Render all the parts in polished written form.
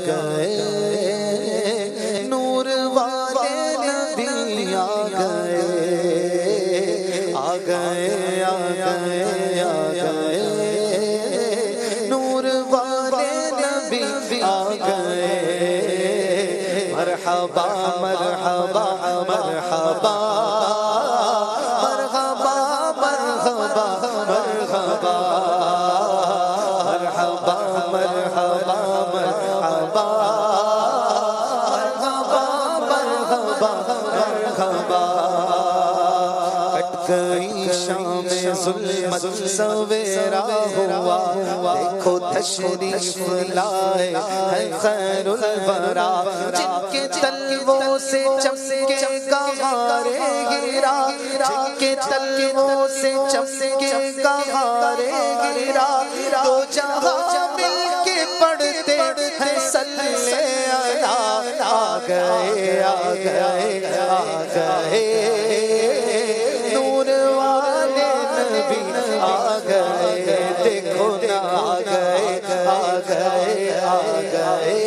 گئے نور والے نبی آ گئے نور والے نبی آ گئے مرحبا مرحبا مرحبا مرحبا مرحبا مرحبا مرحبا مرحبا مرحبا مرحبا مرحبا کٹ گئی شام ظلمت سویرا ہوا دیکھو تشریف لائے ہے خیر الورا جن کے تلووں سے چمکے گا غار ہیرا جن کے تلووں سے چمکے گا غار ہیرا دو جہاں مل کے پڑھتے ہیں صلی علی آ گئے آ گئے آ گئے نور والے نبی آ گئے دیکھو نا آ گئے آ گئے آ گئے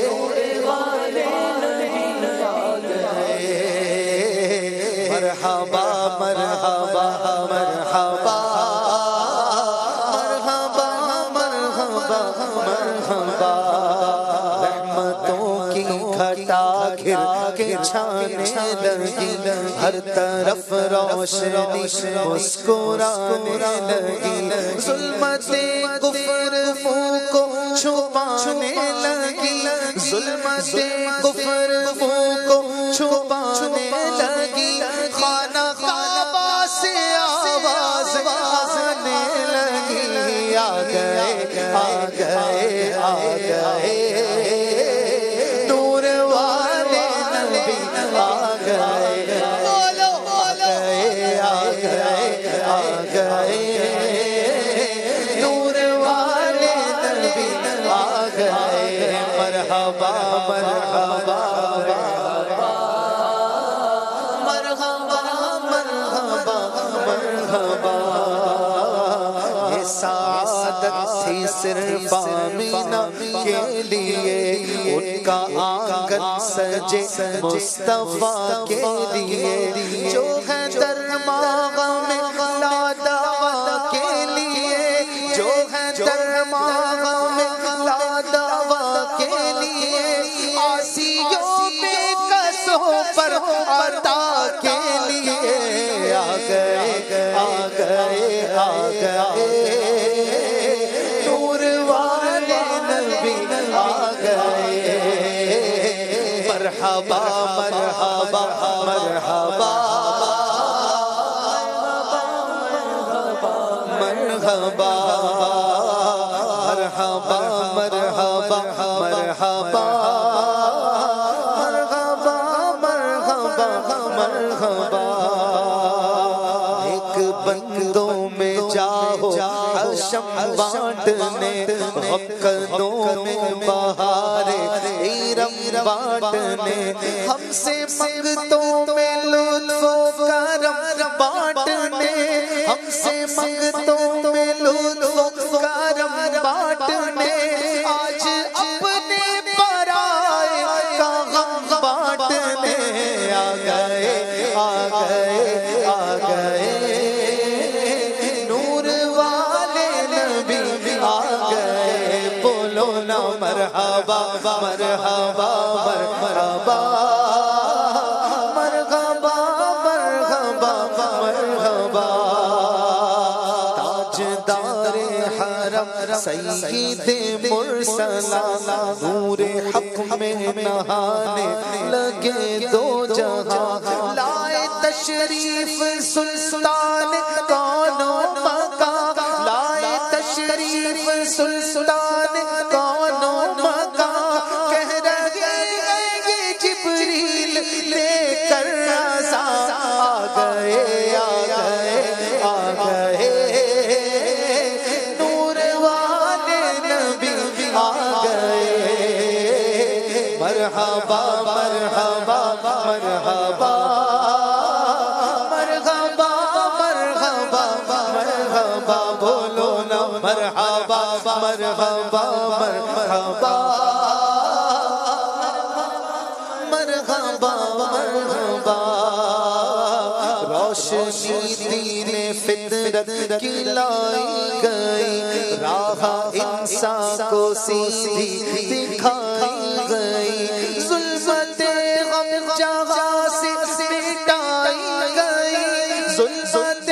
نور والے نبی آ گئے مرحبا مرحبا مرحبا مرحبا مرحبا مرحبا رحمتوں کی گھٹا گھر کے چھانے لگی ہر طرف روشنی مسکرانے لگی ظلمت کفر منہ کو چھپانے لگی ظلمت کفر منہ کو چھپانے لگی خانہ کعبہ سے آواز آنے لگی آ گئے آ گئے آ گئے نور والے نبی آ گئے بولو آ گئے آ گئے نور والے نبی آ گئے مرحبا مرحبا مرحبا مرحبا مرحبا یہ سعادت تھی صرف آمینہ کے لیے ان کا آنگن سجے مصطفیٰ کے لیے جو ہے درماغ میں لادوا کے لیے جو ہے درماغ میں لادوا کے لیے آسیوں میں کسوں پر عطا کے لیے آ گئے آ گئے آ گئے نور والے نبی آ گئے مرحبا مرحبا مرحبا مرحبا مرحبا مرحبا مرحبا مرحبا مرحبا مرحبا ایک بندوں میں جاؤ حشم بانٹنے غم قدوں میں بہارے ایرم بانٹنے ہم سے منگتوں میں لطف و کرم بانٹنے ہم سے منگتوں میں لطف و کرم بانٹنے آج اپنے پرائے کا غم بانٹنے آ گئے آ گئے آ گئے نور والے نبی آ گئے بولو نا مرحبا مرحبا مرحبا مرحبا مرحبا مرحبا تاجدار حرم سید مرسلا نور حق میں نہانے لگے دو جہاں لائے تشریف سلطان کون و مکان لائے تشریف سلطان کون و مکان کہہ رہے ہیں یہ جبریل لے کر رضا آ گئے آ گئے آ گئے نور والے نبی آ گئے مرحبا مرحبا مرحبا مرحبا مرحبا مرحبا بولو نا مرحبا مرحبا مرحبا مرحبا مرحبا روشنی دین فطرت کی لائی گئی راہ انسان کو سیدھی دکھائی گئی ظلمت غم جہاں سے مٹائی گئی ظلمت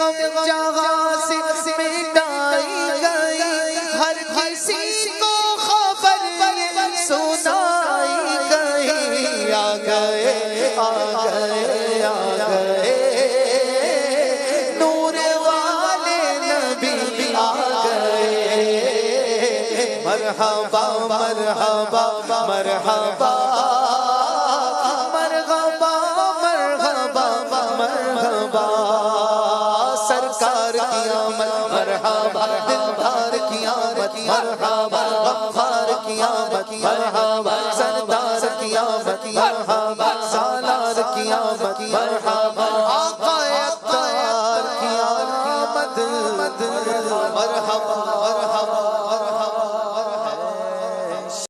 غم جہاں سے مٹائی گئی ہر کسی کو خبر سنائی گئی آ گئے آ گئے آ گئے نور والے نبی آ گئے مرحبا مرحبا مرحبا مرحبا مرحبا مرحبا سرکار کی آمد مرحبا دلدار کی آمد مرحبا غفار کی آمد مرحبا سردار کی آمد مرحبا سالار کی آمد مرحبا آقا اختیار کی آمد مرحبا